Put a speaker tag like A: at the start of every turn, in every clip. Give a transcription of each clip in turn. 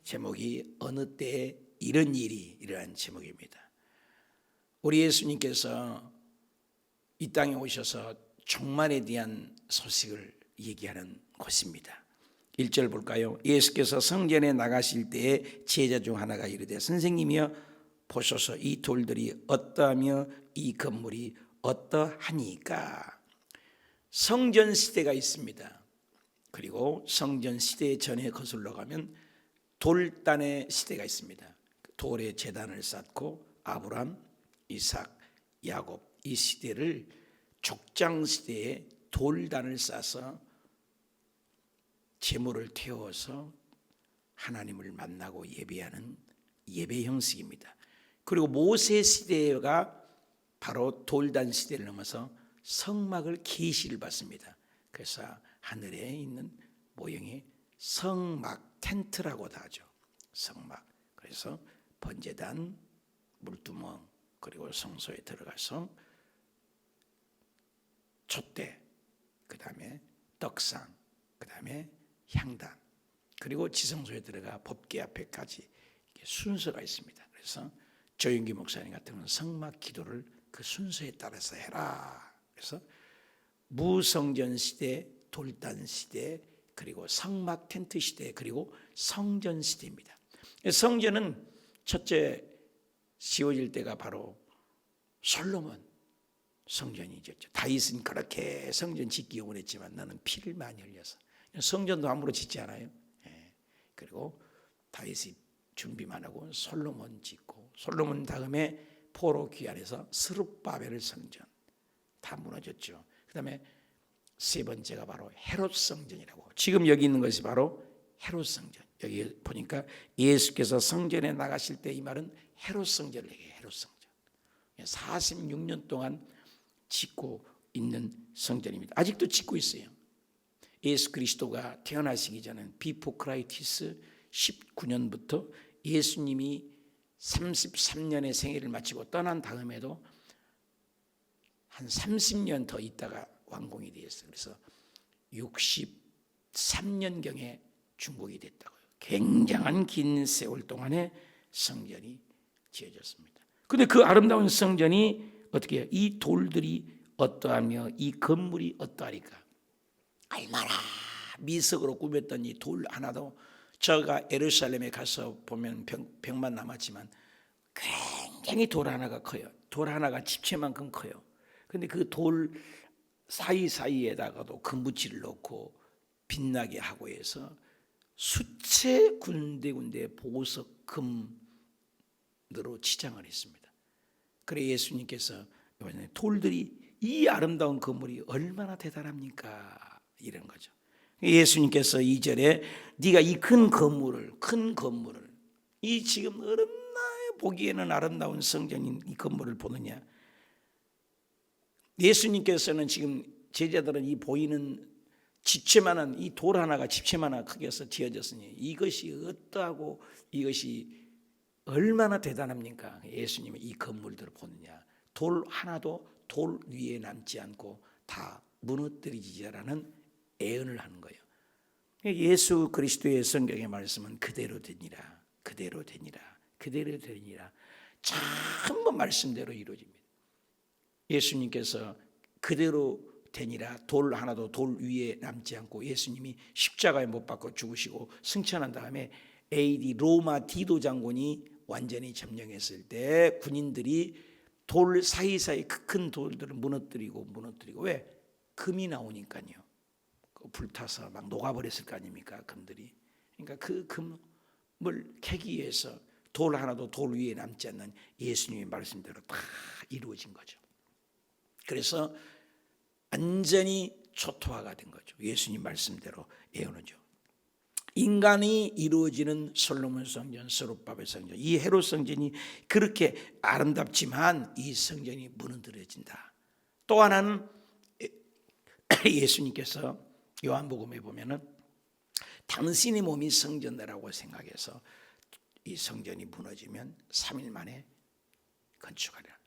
A: 제목이 어느 때에 이런 일이 일어난 제목입니다. 우리 예수님께서 이 땅에 오셔서 종말에 대한 소식을 얘기하는 곳입니다. 1절 볼까요? 예수께서 성전에 나가실 때에 제자 중 하나가 이르되 선생님이여 보소서 이 돌들이 어떠하며 이 건물이 어떠하니까. 성전 시대가 있습니다. 그리고 성전 시대 전에 거슬러 가면 돌단의 시대가 있습니다. 돌에 제단을 쌓고 아브람, 이삭, 야곱 이 시대를 족장 시대에 돌단을 쌓아서 제물을 태워서 하나님을 만나고 예배하는 예배 형식입니다. 그리고 모세 시대가 바로 돌단 시대를 넘어서 성막을 계시를 받습니다. 그래서 하늘에 있는 모형이 성막 텐트라고도 하죠. 성막. 그래서 번제단, 물두멍, 그리고 성소에 들어가서 촛대, 그 다음에 떡상, 그 다음에 향단, 그리고 지성소에 들어가 법궤 앞에까지 순서가 있습니다. 그래서 조윤기 목사님 같은 경우는 성막 기도를 그 순서에 따라서 해라. 그래서 무성전 시대, 돌단 시대, 그리고 성막 텐트 시대, 그리고 성전 시대입니다. 성전은 첫째 지어질 때가 바로 솔로몬 성전이 지었죠. 다윗은 그렇게 성전 짓기 원했지만 나는 피를 많이 흘려서 성전도 함부로 짓지 않아요. 그리고 다윗이 준비만 하고 솔로몬 짓고, 솔로몬 다음에 포로 귀환해서 스룹바벨 성전 다 무너졌죠. 그 다음에 세 번째가 바로 헤롯 성전이라고, 지금 여기 있는 것이 바로 헤롯 성전. 여기 보니까 예수께서 성전에 나가실 때 이 말은 헤롯 성전을 얘기해요. 헤롯 성전 46년 동안 짓고 있는 성전입니다. 아직도 짓고 있어요. 예수 그리스도가 태어나시기 전엔 비포 크라이티스 19년부터 예수님이 33년의 생애를 마치고 떠난 다음에도 한 30년 더 있다가 완공이 되었어요. 그래서 63년경에 중공이 됐다고요. 굉장한 긴 세월 동안에 성전이 지어졌습니다. 그런데 그 아름다운 성전이 어떻게 해요? 이 돌들이 어떠하며 이 건물이 어떠하리까. 얼마나 미석으로 꾸몄던 이 돌 하나도, 저가 예루살렘에 가서 보면 벽만 남았지만 굉장히 돌 하나가 커요. 돌 하나가 집채만큼 커요. 그런데 그 돌 사이사이에다가도 금붙이를 넣고 빛나게 하고 해서 수채 군데군데 보석 금으로 치장을 했습니다. 그래 예수님께서 돌들이 이 아름다운 건물이 얼마나 대단합니까? 이런 거죠. 예수님께서 2절에 네가 이 큰 건물을 이 지금 얼마나 보기에는 아름다운 성전인 이 건물을 보느냐. 예수님께서는 지금 제자들은 이 보이는 집채만한 이 돌 하나가 집채만한 크게서 지어졌으니 이것이 어떠하고 이것이 얼마나 대단합니까? 예수님이 이 건물들을 보느냐. 돌 하나도 돌 위에 남지 않고 다 무너뜨리지라는 애언을 하는 거예요. 예수 그리스도의 성경의 말씀은 그대로 되니라, 그대로 되니라, 그대로 되니라. 전부 말씀대로 이루어집니다. 예수님께서 그대로 되니라, 돌 하나도 돌 위에 남지 않고, 예수님이 십자가에 못 박혀 죽으시고 승천한 다음에 AD 로마 디도 장군이 완전히 점령했을 때 군인들이 돌 사이사이 큰 돌들을 무너뜨리고 왜? 금이 나오니까요. 불타서 막 녹아버렸을 거 아닙니까? 금들이. 그러니까 그 금을 캐기 위해서 돌 하나도 돌 위에 남지 않는 예수님의 말씀대로 다 이루어진 거죠. 그래서 완전히 초토화가 된 거죠. 예수님 말씀대로 예언하죠. 인간이 이루어지는 솔로몬 성전, 스룹바벨 성전, 이 헤롯 성전이 그렇게 아름답지만 이 성전이 무너뜨려진다. 또 하나는 예수님께서 요한복음에 보면은 당신의 몸이 성전이라고 생각해서 이 성전이 무너지면 3일 만에 건축하리라.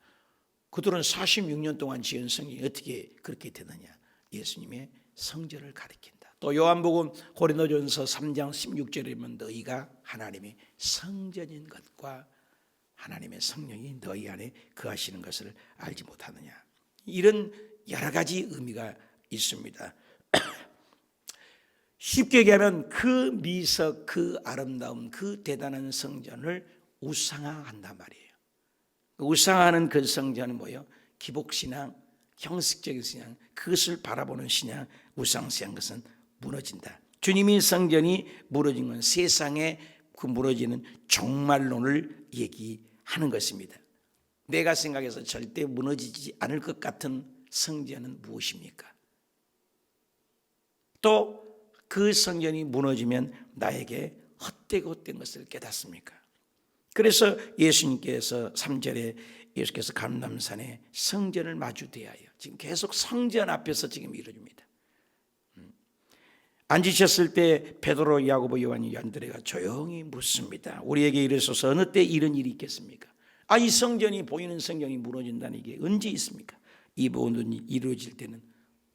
A: 그들은 46년 동안 지은 성전이 어떻게 그렇게 되느냐. 예수님의 성전을 가리킨다. 또 요한복음 고린도전서 3장 16절에 보면 너희가 하나님의 성전인 것과 하나님의 성령이 너희 안에 거하시는 것을 알지 못하느냐. 이런 여러 가지 의미가 있습니다. 쉽게 얘기하면 그 미석, 그 아름다움, 그 대단한 성전을 우상화한단 말이에요. 우상화하는 그 성전은 뭐예요? 기복신앙, 형식적인 신앙, 그것을 바라보는 신앙, 우상시한 것은 무너진다. 주님의 성전이 무너진 건 세상에 그 무너지는 종말론을 얘기하는 것입니다. 내가 생각해서 절대 무너지지 않을 것 같은 성전은 무엇입니까? 또 그 성전이 무너지면 나에게 헛되고 헛된 것을 깨닫습니까? 그래서 예수님께서 3절에 예수께서 감람산에 성전을 마주 대하여 지금 계속 성전 앞에서 지금 이루어집니다. 앉으셨을 때 베드로, 야고보, 요한이 안드레가 조용히 묻습니다. 우리에게 이르소서 어느 때 이런 일이 있겠습니까? 이 성전이 보이는 성전이 무너진다는 게 언제 있습니까? 이 모든 일이 이루어질 때는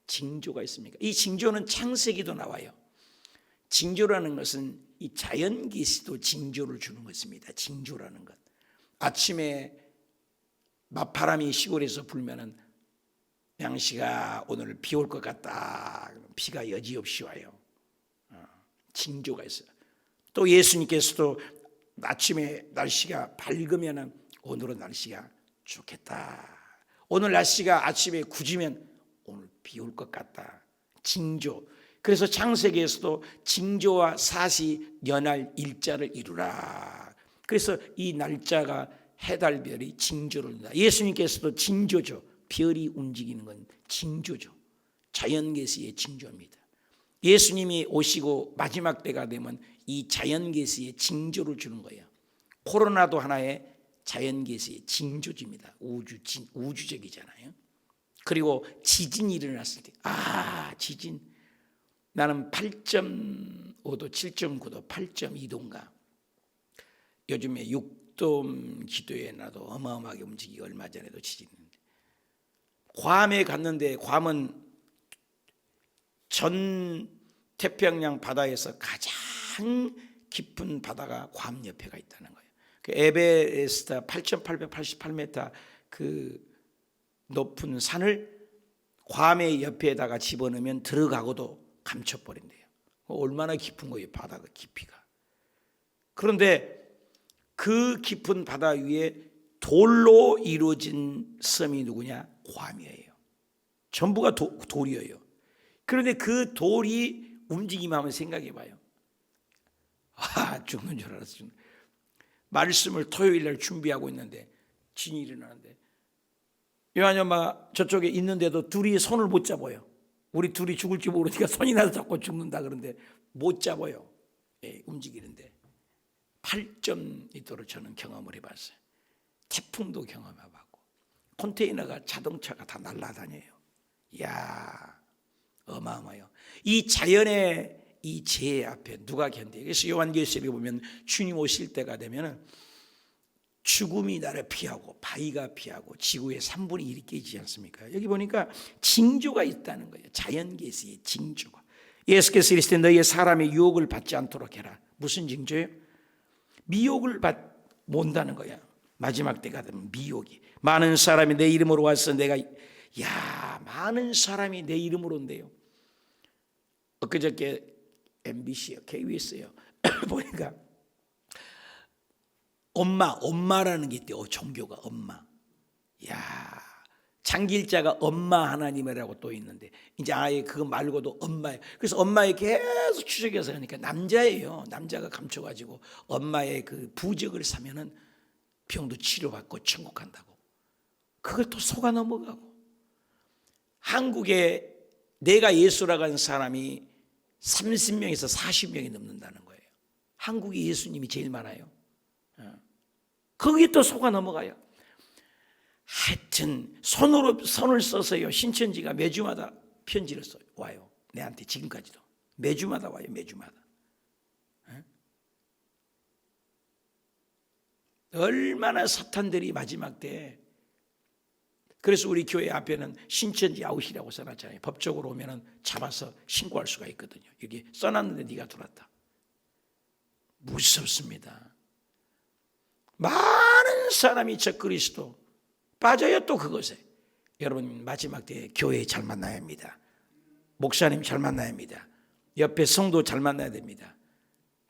A: 징조가 있습니까? 이 징조는 창세기도 나와요. 징조라는 것은 이 자연 계시도 징조를 주는 것입니다. 징조라는 것. 아침에 맞바람이 시골에서 불면은 양씨가 오늘 비 올 것 같다. 비가 여지없이 와요. 징조가 있어요. 또 예수님께서도 아침에 날씨가 밝으면은 오늘은 날씨가 좋겠다. 오늘 날씨가 아침에 굳으면 오늘 비 올 것 같다. 징조. 그래서 창세기에서도 징조와 사시 연할 일자를 이루라. 그래서 이 날짜가 해달별이 징조를 한다. 예수님께서도 징조죠. 별이 움직이는 건 징조죠. 자연계시의 징조입니다. 예수님이 오시고 마지막 때가 되면 이 자연계시의 징조를 주는 거예요. 코로나도 하나의 자연계시의 징조입니다. 우주적이잖아요. 그리고 지진이 일어났을 때 지진 나는 8.5도, 7.9도, 8.2도인가 요즘에 6도 기도에 나도 어마어마하게 움직이고 얼마 전에도 지진인데 괌에 갔는데 괌은 전 태평양 바다에서 가장 깊은 바다가 괌 옆에가 있다는 거예요. 그 에베레스트 8,888m 그 높은 산을 괌의 옆에다가 집어넣으면 들어가고도 감춰버린대요. 얼마나 깊은 거예요, 바다가 깊이가. 그런데 그 깊은 바다 위에 돌로 이루어진 섬이 누구냐? 괌이에요. 전부가 돌이에요. 그런데 그 돌이 움직임하면 생각해 봐요. 죽는 줄 알았어. 말씀을 토요일 날 준비하고 있는데 진이 일어나는데 요한이 엄마 저쪽에 있는데도 둘이 손을 못 잡아요. 우리 둘이 죽을지 모르니까 손이라도 잡고 죽는다 그런데 못 잡아요. 움직이는데 8.2도로 저는 경험을 해봤어요. 태풍도 경험해봤고 컨테이너가 자동차가 다 날아다녀요. 이야 어마어마해요. 이 자연의 이 재해 앞에 누가 견뎌요? 그래서 요한계시록에 보면 주님 오실 때가 되면 죽음이 나를 피하고 바위가 피하고 지구의 3분의 1이 깨지지 않습니까? 여기 보니까 징조가 있다는 거예요. 자연계시의 징조가. 예수께서 이르시되 너희의 사람의 유혹을 받지 않도록 해라. 무슨 징조예요? 미혹을 못한다는 거야. 마지막 때가 되면 미혹이. 많은 사람이 내 이름으로 와서 많은 사람이 내 이름으로 온대요. 엊그저께 MBC요, KBS요. 보니까 엄마라는 게 있대요. 종교가 엄마. 장길자가 엄마 하나님이라고 또 있는데 이제 아예 그거 말고도 엄마예요. 그래서 엄마에 계속 추적해서 하니까 남자예요. 남자가 감춰가지고 엄마의 그 부적을 사면은 병도 치료받고 천국 간다고. 그걸 또 속아 넘어가고. 한국에 내가 예수라고 하는 사람이 30명에서 40명이 넘는다는 거예요. 한국에 예수님이 제일 많아요. 거기에 또 속아 넘어가요. 하여튼 손을 써서요. 신천지가 매주마다 편지를 써요. 와요. 내한테 지금까지도 매주마다 와요. 매주마다. 얼마나 사탄들이 마지막 때 그래서 우리 교회 앞에는 신천지 아웃이라고 써놨잖아요. 법적으로 오면은 잡아서 신고할 수가 있거든요. 여기 써놨는데 네가 들어왔다. 무섭습니다. 많은 사람이 적그리스도 빠져요. 또 그것에. 여러분 마지막 때에 교회 잘 만나야 합니다. 목사님 잘 만나야 합니다. 옆에 성도 잘 만나야 됩니다.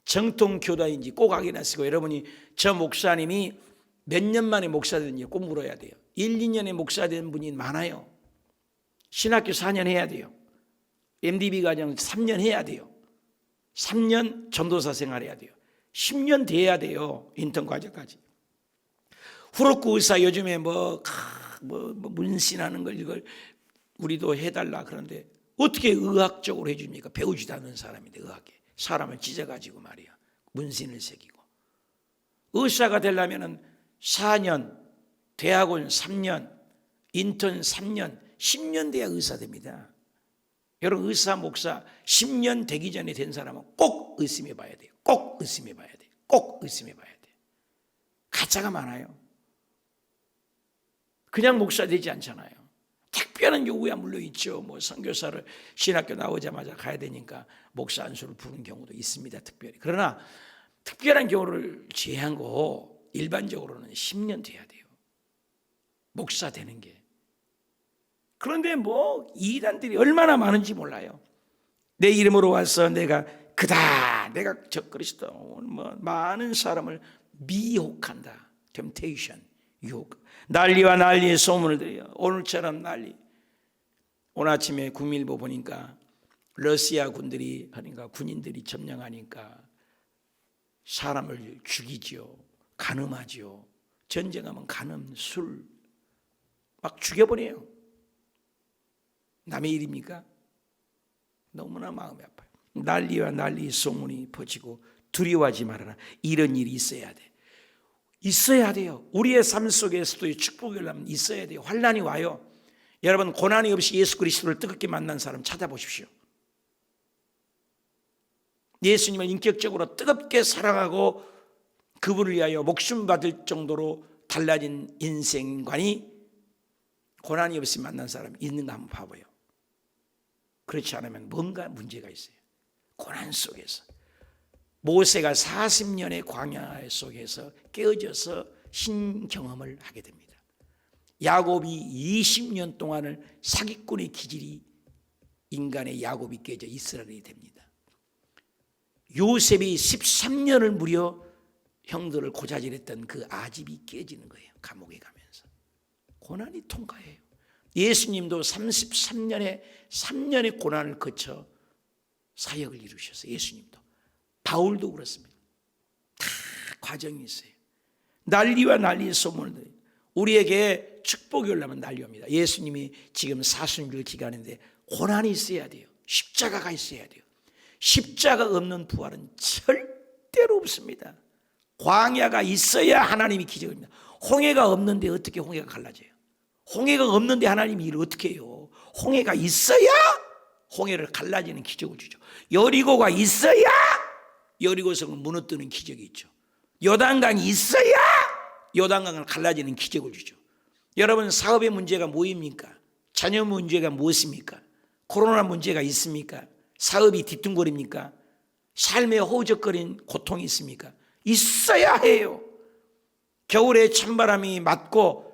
A: 정통 교단인지 꼭 확인하시고, 여러분이 저 목사님이 몇 년 만에 목사 됐는지 꼭 물어야 돼요. 1, 2년에 목사 된 분이 많아요. 신학교 4년 해야 돼요. MDB 과정 3년 해야 돼요. 3년 전도사 생활해야 돼요. 10년 돼야 돼요. 인턴 과정까지. 후루쿠 의사 요즘에 문신하는 걸 이걸 우리도 해달라 그러는데 어떻게 의학적으로 해줍니까? 배우지도 않는 사람인데 의학에 사람을 찢어가지고 말이야 문신을 새기고. 의사가 되려면은 4년, 대학원 3년, 인턴 3년, 10년 돼야 의사 됩니다. 여러분 의사, 목사 10년 되기 전에 된 사람은 꼭 의심해 봐야 돼요. 꼭 의심해 봐야 돼요. 꼭 의심해 봐야 돼요. 가짜가 많아요. 그냥 목사 되지 않잖아요. 특별한 요구야 물론 있죠. 선교사를 신학교 나오자마자 가야 되니까 목사 안수를 부른 경우도 있습니다. 특별히. 그러나 특별한 경우를 제외하고 일반적으로는 10년 돼야 돼요. 목사 되는 게. 그런데 이단들이 얼마나 많은지 몰라요. 내 이름으로 와서 내가 그다, 내가 적그리스도, 많은 사람을 미혹한다. 템테이션, 유혹. 난리와 난리의 소문을 들어요. 오늘처럼 난리. 오늘 아침에 국민일보 보니까 러시아 군인들이 점령하니까 사람을 죽이지요. 간음하지요. 전쟁하면 간음, 술 막 죽여버려요. 남의 일입니까? 너무나 마음이 아파요. 난리와 난리 소문이 퍼지고 두려워하지 말아라. 이런 일이 있어야 돼. 있어야 돼요. 우리의 삶 속에서도 축복이 오려면 있어야 돼요. 환난이 와요. 여러분 고난이 없이 예수 그리스도를 뜨겁게 만난 사람 찾아보십시오. 예수님을 인격적으로 뜨겁게 사랑하고 그분을 위하여 목숨 받을 정도로 달라진 인생관이 고난이 없이 만난 사람이 있는가 한번 봐봐요. 그렇지 않으면 뭔가 문제가 있어요. 고난 속에서 모세가 40년의 광야 속에서 깨어져서 신경험을 하게 됩니다. 야곱이 20년 동안을 사기꾼의 기질이 인간의 야곱이 깨져 이스라엘이 됩니다. 요셉이 13년을 무려 형들을 고자질했던 그 아집이 깨지는 거예요. 감옥에 가면서. 고난이 통과해요. 예수님도 3년의 고난을 거쳐 사역을 이루셨어요. 예수님도. 바울도 그렇습니다. 다 과정이 있어요. 난리와 난리의 소문을 우리에게 축복이 올라면 난리 옵니다. 예수님이 지금 사순절 기간인데 고난이 있어야 돼요. 십자가가 있어야 돼요. 십자가 없는 부활은 절대로 없습니다. 광야가 있어야 하나님이 기적입니다. 홍해가 없는데 어떻게 홍해가 갈라져요? 홍해가 없는데 하나님이 일을 어떻게 해요? 홍해가 있어야 홍해를 갈라지는 기적을 주죠. 여리고가 있어야 여리고성을 무너뜨리는 기적이 있죠. 요단강이 있어야 요단강을 갈라지는 기적을 주죠. 여러분 사업의 문제가 뭐입니까? 자녀 문제가 무엇입니까? 코로나 문제가 있습니까? 사업이 뒤뚱거립니까? 삶에 허우적거린 고통이 있습니까? 있어야 해요. 겨울에 찬바람이 맞고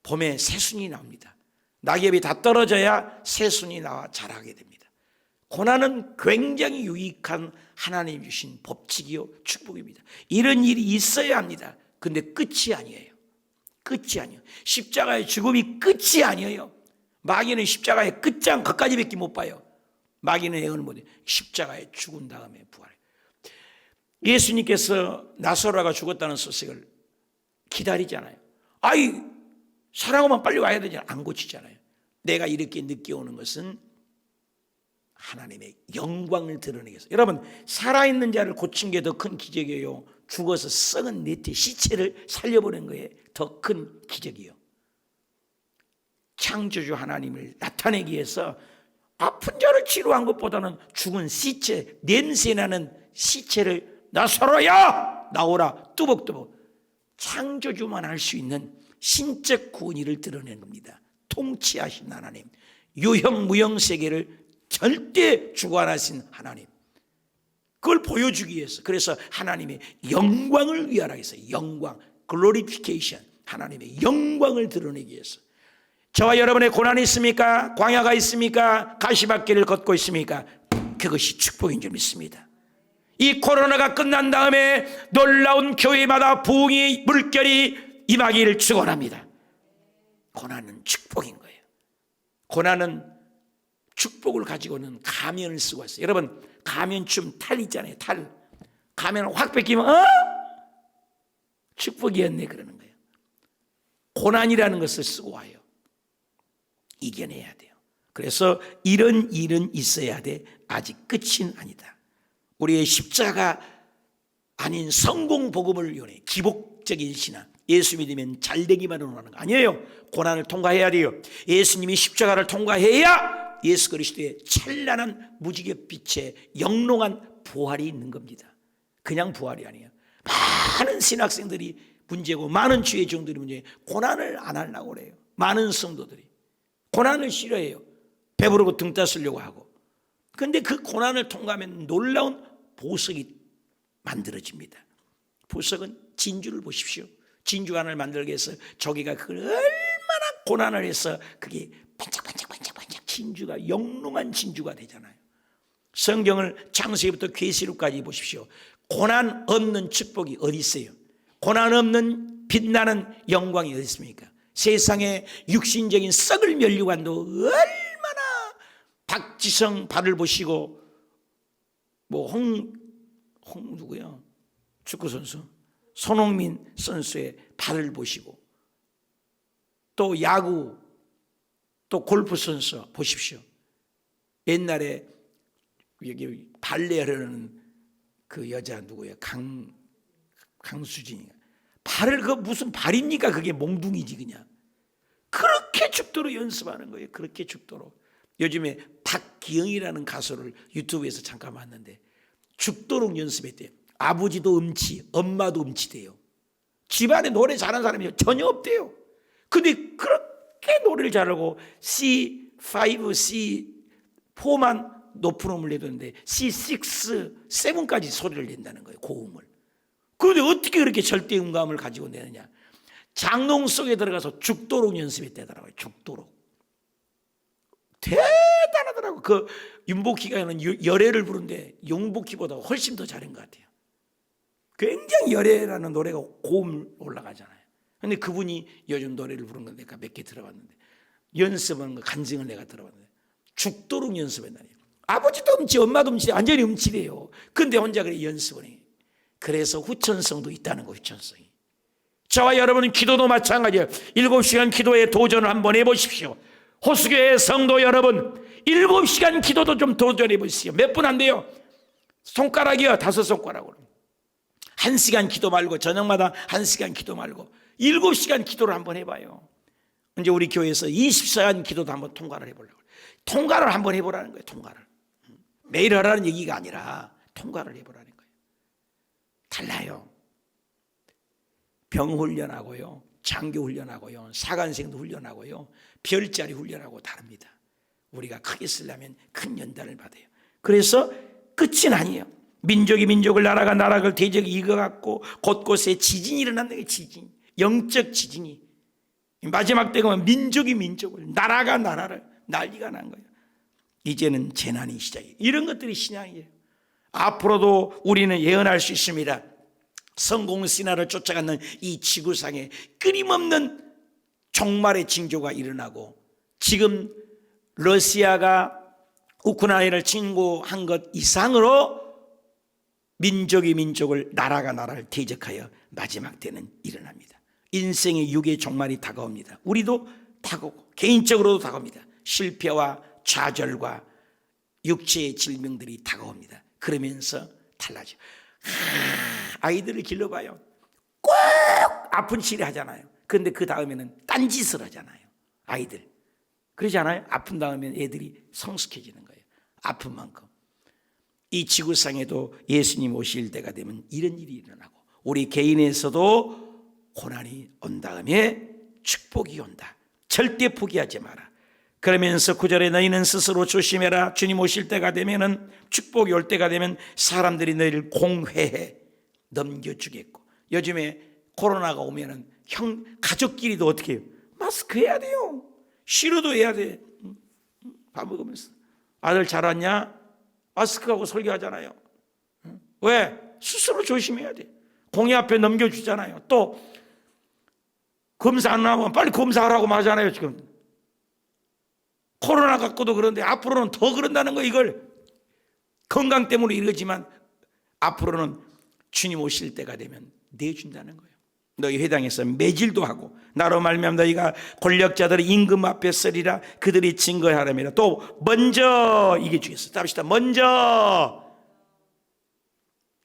A: 봄에 새순이 나옵니다. 낙엽이 다 떨어져야 새순이 나와 자라게 됩니다. 고난은 굉장히 유익한 하나님 주신 법칙이요 축복입니다. 이런 일이 있어야 합니다. 근데 끝이 아니에요. 끝이 아니에요. 십자가의 죽음이 끝이 아니에요. 마귀는 십자가의 끝장 그까지밖에 못 봐요. 마귀는 예언을 못해요. 십자가에 죽은 다음에 부활해요. 예수님께서 나사로가 죽었다는 소식을 기다리잖아요. 사랑하면 빨리 와야 되잖아요. 안 고치잖아요. 내가 이렇게 늦게 오는 것은 하나님의 영광을 드러내기 위해서. 여러분 살아있는 자를 고친 게 더 큰 기적이에요. 죽어서 썩은 네트 시체를 살려보낸 거에 더 큰 기적이에요. 창조주 하나님을 나타내기 위해서 아픈 자를 치료한 것보다는 죽은 시체, 냄새나는 시체를 나사로야 나오라 뚜벅뚜벅. 창조주만 할 수 있는 신적 권위를 드러내는 겁니다. 통치하신 하나님, 유형 무형 세계를 절대 주관하신 하나님, 그걸 보여주기 위해서, 그래서 하나님의 영광을 위하라 해서 영광, 글로리피케이션, 하나님의 영광을 드러내기 위해서. 저와 여러분의 고난이 있습니까? 광야가 있습니까? 가시밭길을 걷고 있습니까? 그것이 축복인 줄 믿습니다. 이 코로나가 끝난 다음에 놀라운 교회마다 부흥이 물결이 임하기를 축원합니다. 고난은 축복인 거예요. 고난은 축복을 가지고는 가면을 쓰고 있어요. 여러분, 가면춤 탈 있잖아요. 탈. 가면을 확 뺏기면 축복이었네 그러는 거예요. 고난이라는 것을 쓰고 와요. 이겨내야 돼요. 그래서 이런 일은 있어야 돼. 아직 끝은 아니다. 우리의 십자가 아닌 성공 복음을 위해 기복적인 신앙, 예수 믿으면 잘 되기만 원하는 거 아니에요. 고난을 통과해야 돼요. 예수님이 십자가를 통과해야 예수 그리스도의 찬란한 무지개 빛의 영롱한 부활이 있는 겁니다. 그냥 부활이 아니에요. 많은 신학생들이 문제고 많은 주의 종들이 문제예요. 고난을 안 하려고 그래요. 많은 성도들이 고난을 싫어해요. 배부르고 등 따스려고 하고. 그런데 그 고난을 통과하면 놀라운 보석이 만들어집니다. 보석은 진주를 보십시오. 진주 하나를 만들기 위해서 저기가 그걸 얼마나 고난을 해서 그게 반짝반짝반짝반짝 진주가 영롱한 진주가 되잖아요. 성경을 창세기부터 계시록까지 보십시오. 고난 없는 축복이 어디 있어요? 고난 없는 빛나는 영광이 어디 있습니까? 세상의 육신적인 썩을 면류관도 얼마나 박지성 발을 보시고 뭐 누구요? 축구 선수 손흥민 선수의 발을 보시고 또 야구 또 골프 선수 보십시오. 옛날에 여기 발레하려는 그 여자 누구예요? 강수진이 발을 그 무슨 발입니까? 그게 몽둥이지 그냥. 그렇게 죽도록 연습하는 거예요. 그렇게 죽도록. 요즘에 박기영이라는 가수를 유튜브에서 잠깐 봤는데 죽도록 연습했대요. 아버지도 음치, 엄마도 음치대요. 집안에 노래 잘하는 사람이 전혀 없대요. 근데 그렇게 노래를 잘하고 C5, C4만 높은 음을 내도는데 C6, 7까지 소리를 낸다는 거예요. 고음을. 그런데 어떻게 그렇게 절대 음감을 가지고 내느냐. 장롱 속에 들어가서 죽도록 연습했다더라고요. 죽도록. 대단하더라고요. 그 윤복희가 하는 열애를 부르는데 윤복희보다 훨씬 더 잘한 것 같아요. 굉장히 열애라는 노래가 고음 올라가잖아요. 근데 그분이 요즘 노래를 부른 건 내가 몇 개 들어봤는데 연습한 거 간증을 내가 들어봤는데 죽도록 연습했다니. 아버지도 음치, 엄마도 음치, 완전히 음치래요. 근데 혼자 그래 연습을 해. 그래서 후천성도 있다는 거, 후천성이. 저와 여러분은 기도도 마찬가지예요. 7시간 기도에 도전을 한번 해보십시오. 호수교회 성도 여러분, 7시간 기도도 좀 도전해 보십시오. 몇 분 안 돼요? 손가락이요, 5손가락으로. 1시간 기도 말고, 저녁마다 1시간 기도 말고 7시간 기도를 한번 해봐요. 이제 우리 교회에서 24시간 기도도 한번 통과를 해보려고. 통과를 한번 해보라는 거예요. 통과를. 매일 하라는 얘기가 아니라 통과를 해보라는 거예요. 달라요. 병 훈련하고요, 장교 훈련하고요, 사관생도 훈련하고요, 별자리 훈련하고 다릅니다. 우리가 크게 쓰려면 큰 연단을 받아요. 그래서 끝은 아니에요. 민족이 민족을, 나라가 나라를, 대적이 이겨갖고 곳곳에 지진이 일어난다는 게 지진, 영적 지진이. 마지막 때가 오면 민족이 민족을, 나라가 나라를, 난리가 난 거예요. 이제는 재난이 시작이에요. 이런 것들이 신앙이에요. 앞으로도 우리는 예언할 수 있습니다. 성공 신화를 쫓아가는 이 지구상에 끊임없는 종말의 징조가 일어나고, 지금 러시아가 우크라이나를 침공한 것 이상으로 민족이 민족을, 나라가 나라를 대적하여 마지막 때는 일어납니다. 인생의 육의 종말이 다가옵니다. 우리도 다가오고 개인적으로도 다가옵니다. 실패와 좌절과 육체의 질병들이 다가옵니다. 그러면서 달라져. 아이들을 길러봐요. 꼭 아픈 치료하잖아요. 그런데 그 다음에는 딴짓을 하잖아요. 아이들. 그러지 않아요? 아픈 다음에 애들이 성숙해지는 거예요. 아픈 만큼. 이 지구상에도 예수님 오실 때가 되면 이런 일이 일어나고, 우리 개인에서도 고난이 온 다음에 축복이 온다. 절대 포기하지 마라. 그러면서 9절에 너희는 스스로 조심해라. 주님 오실 때가 되면은, 축복이 올 때가 되면 사람들이 너희를 공회해 넘겨주겠고, 요즘에 코로나가 오면은 가족끼리도 어떻게 해요? 마스크 해야 돼요. 싫어도 해야 돼. 밥 먹으면서 아들 잘 왔냐? 마스크하고 설교하잖아요. 왜? 스스로 조심해야 돼. 공의 앞에 넘겨주잖아요. 또 검사 안 나오면 빨리 검사하라고 하잖아요. 지금 코로나 갖고도 그런데 앞으로는 더 그런다는 거. 이걸 건강 때문에 이러지만 앞으로는 주님 오실 때가 되면 내준다는 거예요. 너희 회당에서 매질도 하고 나로 말미암아 너희가 권력자들의 임금 앞에 서리라. 그들이 증거하라며. 또 먼저 이게 주겠어. 답시다. 먼저.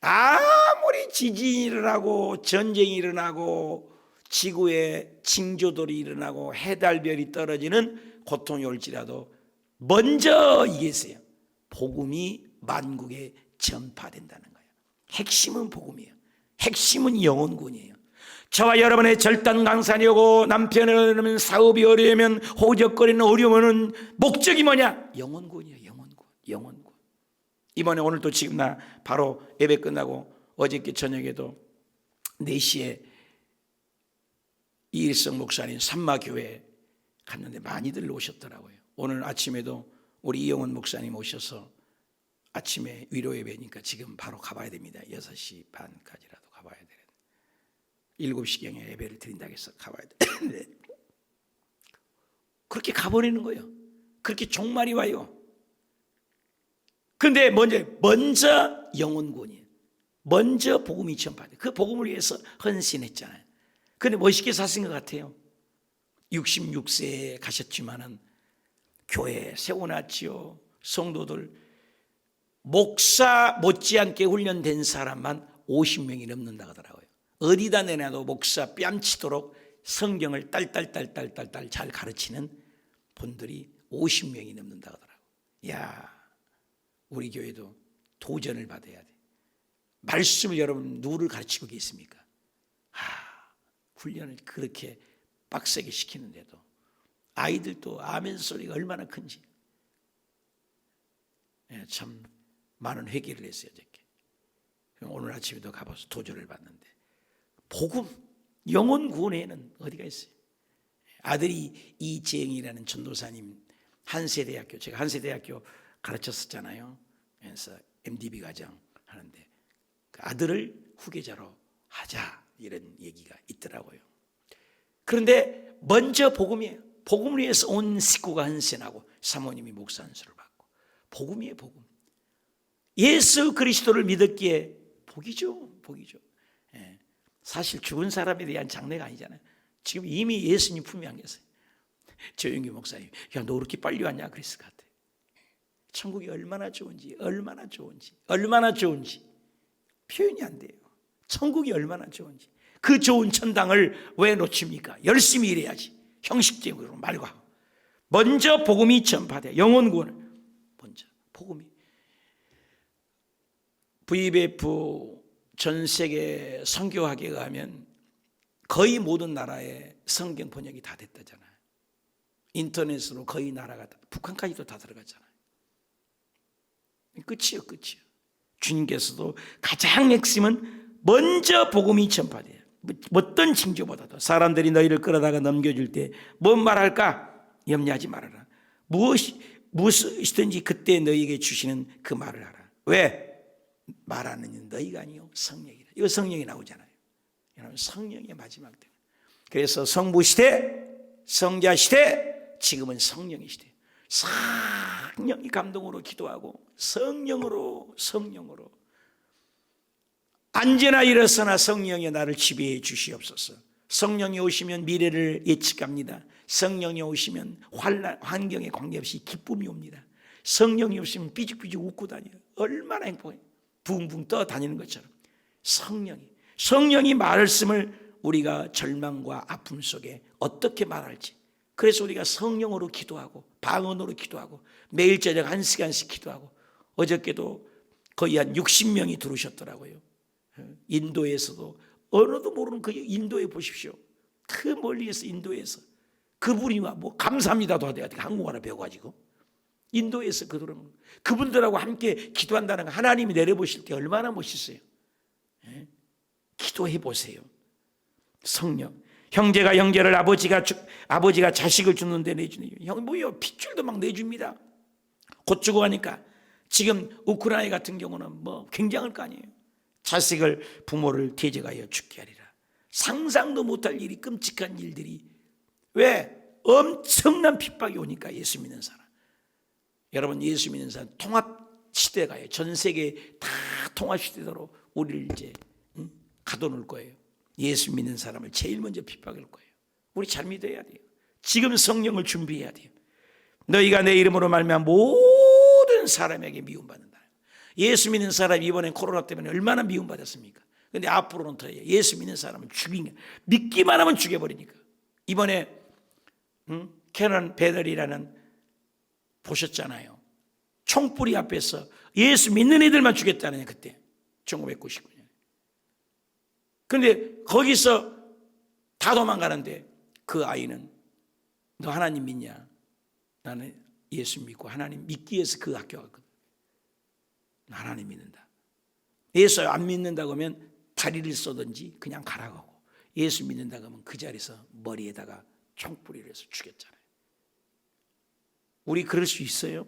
A: 아무리 지진이 일어나고 전쟁이 일어나고 지구에 징조들이 일어나고 해달별이 떨어지는 고통이 올지라도 먼저 이게세요. 복음이 만국에 전파된다는 거예요. 핵심은 복음이에요. 핵심은 영혼군이에요. 저와 여러분의 절단 강산이 오고 남편이 어려우면, 사업이 어려우면, 호적거리는 어려움은 목적이 뭐냐? 영혼군이에요. 영혼군. 이번에 오늘도 지금 나 바로 예배 끝나고 어저께 저녁에도 4시에 이일성 목사님 산마교회 갔는데 많이들 오셨더라고요. 오늘 아침에도 우리 이영원 목사님 오셔서 아침에 위로 예배니까 지금 바로 가봐야 됩니다. 6시 반까지라도 가봐야 되는데 7시경에 예배를 드린다고 해서 가봐야 되는데 그렇게 가버리는 거예요. 그렇게 종말이 와요. 근데 먼저 영혼군이에요. 먼저 복음이 전파돼요. 그 복음을 위해서 헌신했잖아요. 근데 멋있게 사신 것 같아요. 66세에 가셨지만은 교회 세워놨지요. 성도들 목사 못지않게 훈련된 사람만 50명이 넘는다 하더라고요. 어디다 내놔도 목사 뺨치도록 성경을 딸딸 잘 가르치는 분들이 50명이 넘는다 하더라고요. 야, 우리 교회도 도전을 받아야 돼. 말씀을 여러분 누구를 가르치고 계십니까? 훈련을 그렇게 빡세게 시키는데도 아이들도 아멘 소리가 얼마나 큰지. 참 많은 회개를 했어요. 어저께. 오늘 아침에도 가봐서 도전을 받는데 복음, 영혼 구원에는 어디가 있어요? 아들이 이재영이라는 전도사님 한세대학교, 제가 한세대학교 가르쳤었잖아요. 그래서 MDB 과정 하는데 그 아들을 후계자로 하자 이런 얘기가 있더라고요. 그런데 먼저 복음이에요. 복음을 위해서 온 식구가 헌신하고 사모님이 목사 안수를 받고 복음이에요. 복음. 예수 그리스도를 믿었기에 복이죠. 사실 죽은 사람에 대한 장례가 아니잖아요. 지금 이미 예수님 품에 안 계세요. 조영기 목사님, 야, 너 그렇게 빨리 왔냐 그랬을 것 같아요. 천국이 얼마나 좋은지 표현이 안 돼요. 천국이 얼마나 좋은지. 그 좋은 천당을 왜 놓칩니까? 열심히 일해야지. 형식적으로 말고 먼저 복음이 전파돼. 영혼구원을 먼저 복음이. VBF 전 세계 선교학에 의하면 거의 모든 나라에 성경 번역이 다 됐다잖아요. 인터넷으로 거의 나라가 다, 북한까지도 다 들어갔잖아요. 끝이요. 주님께서도 가장 핵심은 먼저 복음이 전파돼요. 어떤 징조보다도 사람들이 너희를 끌어다가 넘겨줄 때 뭔 말할까? 염려하지 말아라. 무엇이든지 그때 너희에게 주시는 그 말을 하라. 왜? 말하는 너희가 아니요 성령이라. 이거 성령이 나오잖아요. 여러분 성령의 마지막 때. 그래서 성부 시대, 성자 시대, 지금은 성령의 시대. 성령이 감동으로 기도하고 성령으로 언제나 일어서나 성령이 나를 지배해 주시옵소서. 성령이 오시면 미래를 예측합니다. 성령이 오시면 환경에 관계없이 기쁨이 옵니다. 성령이 오시면 삐죽삐죽 웃고 다녀요. 얼마나 행복해요. 붕붕 떠 다니는 것처럼. 성령이 말씀을 우리가 절망과 아픔 속에 어떻게 말할지. 그래서 우리가 성령으로 기도하고 방언으로 기도하고 매일 저녁 1시간씩 기도하고 어저께도 거의 한 60명이 들어오셨더라고요. 인도에서도 언어도 모르는 그 인도에 보십시오. 그 멀리에서 인도에서 그분이 뭐 감사합니다도 하대 한국어를 배워가지고 인도에서 그분들하고 함께 기도한다는 거 하나님이 내려보실 때 얼마나 멋있어요. 예? 기도해 보세요. 성령, 형제가 형제를 아버지가 자식을 주는데 내주는 형 뭐요? 핏줄도 막 내줍니다. 곧 죽어가니까 지금 우크라이나 같은 경우는 뭐 굉장할 거 아니에요. 자식을 부모를 대적하여 죽게 하리라. 상상도 못할 일이 끔찍한 일들이 왜? 엄청난 핍박이 오니까 예수 믿는 사람. 여러분 예수 믿는 사람 통합 시대가요. 전 세계 다 통합 시대로 우리를 이제 가둬놓을 거예요. 예수 믿는 사람을 제일 먼저 핍박할 거예요. 우리 잘 믿어야 돼요. 지금 성령을 준비해야 돼요. 너희가 내 이름으로 말미암아 모든 사람에게 미움받는다. 예수 믿는 사람이 이번에 코로나 때문에 얼마나 미움받았습니까? 근데 앞으로는 더 예수 믿는 사람을 믿기만 하면 죽여버리니까. 이번에 캐넌 베들이라는 보셨잖아요. 총뿌리 앞에서 예수 믿는 애들만 죽였다는 그때 1999년. 그런데 거기서 다 도망가는데 그 아이는 너 하나님 믿냐? 나는 예수 믿고 하나님 믿기 위해서 그 학교 갔거든. 나 하나님 믿는다. 예수 안 믿는다고 하면 다리를 쏘든지 그냥 가라고 하고, 예수 믿는다고 하면 그 자리에서 머리에다가 총뿌리를 해서 죽였잖아요. 우리 그럴 수 있어요?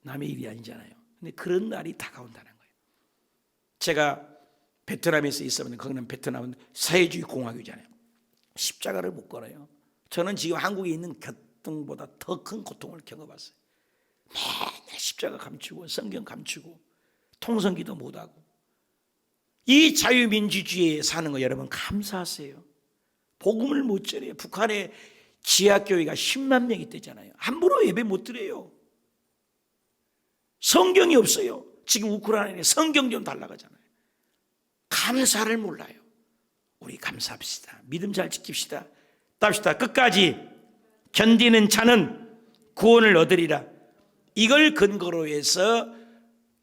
A: 남의 일이 아니잖아요. 근데 그런 날이 다가온다는 거예요. 제가 베트남에서 있었는데 거기는 베트남은 사회주의 공화국이잖아요. 십자가를 못 걸어요. 저는 지금 한국에 있는 고통보다 더 큰 고통을 겪어봤어요. 맨날 십자가 감추고 성경 감추고 통성기도 못하고. 이 자유민주주의에 사는 거 여러분 감사하세요. 복음을 못 전해요. 북한에 지하교회가 10만 명이 되잖아요. 함부로 예배 못 드려요. 성경이 없어요. 지금 우크라이나에 성경 좀 달라고 하잖아요. 감사를 몰라요. 우리 감사합시다. 믿음 잘 지킵시다. 답시다. 끝까지 견디는 자는 구원을 얻으리라. 이걸 근거로 해서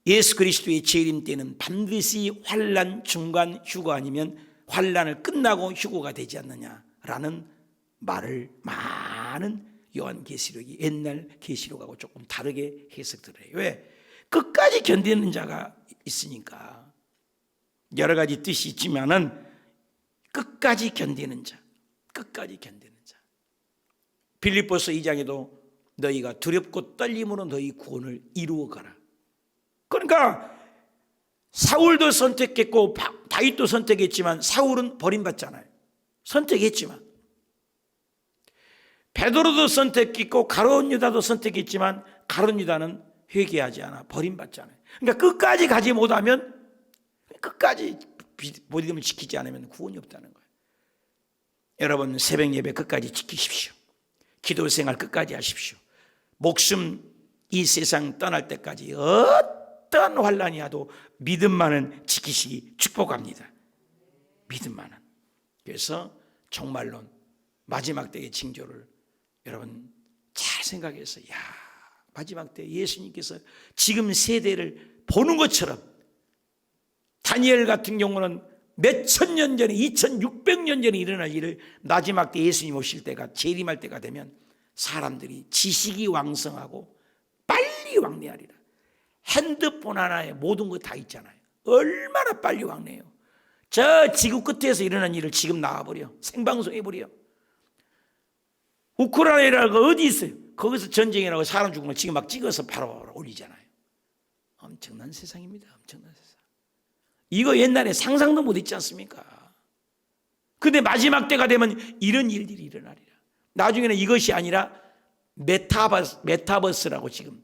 A: 예수 그리스도의 재림 때는 반드시 환난 중간 휴가 아니면 환난을 끝나고 휴고가 되지 않느냐라는 말을 많은 요한계시록이 옛날 계시록하고 조금 다르게 해석들을 해요. 왜? 끝까지 견디는 자가 있으니까. 여러 가지 뜻이 있지만은 끝까지 견디는 자, 끝까지 견디는 자. 빌립보서 2장에도 너희가 두렵고 떨림으로 너희 구원을 이루어가라. 그러니까 사울도 선택했고 다윗도 선택했지만 사울은 버림받잖아요. 선택했지만 베드로도 선택했고 가룟 유다도 선택했지만 가룟 유다는 회개하지 않아 버림받잖아요. 그러니까 끝까지 가지 못하면, 끝까지 믿음을 지키지 않으면 구원이 없다는 거예요. 여러분 새벽 예배 끝까지 지키십시오. 기도 생활 끝까지 하십시오. 목숨 이 세상 떠날 때까지 어떠한 환난이 와도 믿음만은 지키시기 축복합니다. 믿음만은. 그래서 정말로 마지막 때의 징조를 여러분 잘 생각해서, 마지막 때 예수님께서 지금 세대를 보는 것처럼, 다니엘 같은 경우는 몇천 년 전에 2600년 전에 일어날 일을 마지막 때 예수님 오실 때가, 재림할 때가 되면 사람들이 지식이 왕성하고 빨리 왕래하리라. 핸드폰 하나에 모든 거 다 있잖아요. 얼마나 빨리 왕래해요. 저 지구 끝에서 일어난 일을 지금 나와버려, 생방송해버려. 우크라이나가 어디 있어요? 거기서 전쟁이라고 사람 죽은 걸 지금 막 찍어서 바로 올리잖아요. 엄청난 세상입니다. 엄청난 세상. 이거 옛날에 상상도 못했지 않습니까? 근데 마지막 때가 되면 이런 일들이 일어나리라. 나중에는 이것이 아니라 메타버스라고, 지금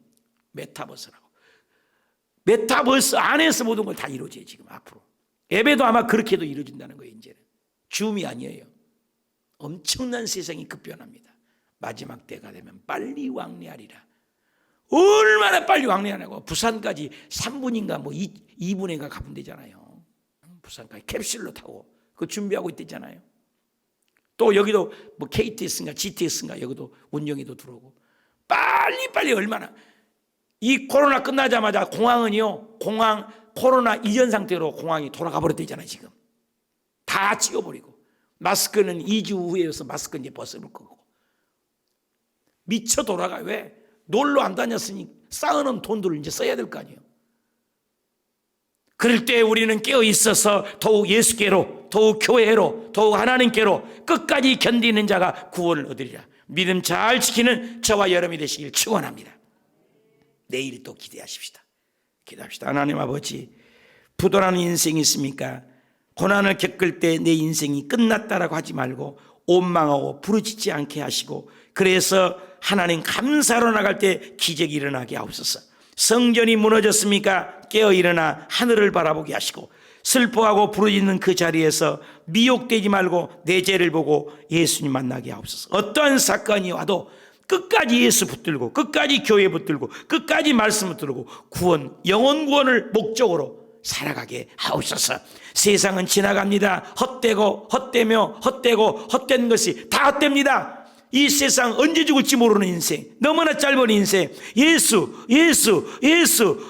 A: 메타버스라고, 메타버스 안에서 모든 걸 다 이루어져요. 지금 앞으로 예배도 아마 그렇게도 이루어진다는 거예요. 이제는 줌이 아니에요. 엄청난 세상이 급변합니다. 마지막 때가 되면 빨리 왕래하리라. 얼마나 빨리 왕래하냐고. 부산까지 3분인가 뭐 2분인가 가면 되잖아요. 부산까지 캡슐로 타고 그 준비하고 있댔잖아요. 또 여기도 뭐 KTX인가 GTX인가 여기도 운영에도 들어오고, 빨리 얼마나. 이 코로나 끝나자마자 공항은요, 코로나 이전 상태로 공항이 돌아가 버렸대잖아요. 지금 다 찍어버리고 마스크는 2주 후에서 마스크 이제 벗을 거고. 미쳐 돌아가. 왜? 놀러 안 다녔으니 쌓아놓은 돈들을 이제 써야 될 거 아니에요. 그럴 때 우리는 깨어 있어서 더욱 예수께로, 더욱 교회로, 더욱 하나님께로 끝까지 견디는 자가 구원을 얻으리라. 믿음 잘 지키는 저와 여러분이 되시길 축원합니다. 내일 또 기대하십시다. 기도합시다. 하나님 아버지, 부도나는 인생이 있습니까? 고난을 겪을 때 내 인생이 끝났다라고 하지 말고 원망하고 부르짖지 않게 하시고, 그래서 하나님 감사로 나갈 때 기적이 일어나게 하옵소서. 성전이 무너졌습니까? 깨어 일어나 하늘을 바라보게 하시고, 슬퍼하고 부르짖는 그 자리에서 미혹되지 말고 내 죄를 보고 예수님 만나게 하옵소서. 어떠한 사건이 와도 끝까지 예수 붙들고, 끝까지 교회 붙들고, 끝까지 말씀 붙들고 구원, 영혼 구원을 목적으로 살아가게 하옵소서. 세상은 지나갑니다. 헛되며 헛되고 헛된 것이 다 헛됩니다. 이 세상 언제 죽을지 모르는 인생, 너무나 짧은 인생. 예수,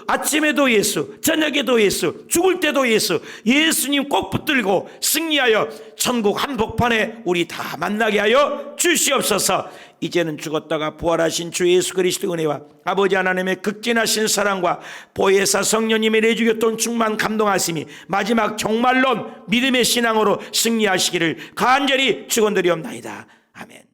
A: 아침에도 예수, 저녁에도 예수, 죽을 때도 예수. 예수님 꼭 붙들고 승리하여 천국 한복판에 우리 다 만나게 하여 주시옵소서. 이제는 죽었다가 부활하신 주 예수 그리스도 은혜와 아버지 하나님의 극진하신 사랑과 보혜사 성령님의 내주교통 충만 감동하심이 마지막 종말론 믿음의 신앙으로 승리하시기를 간절히 축원드리옵나이다. 아멘.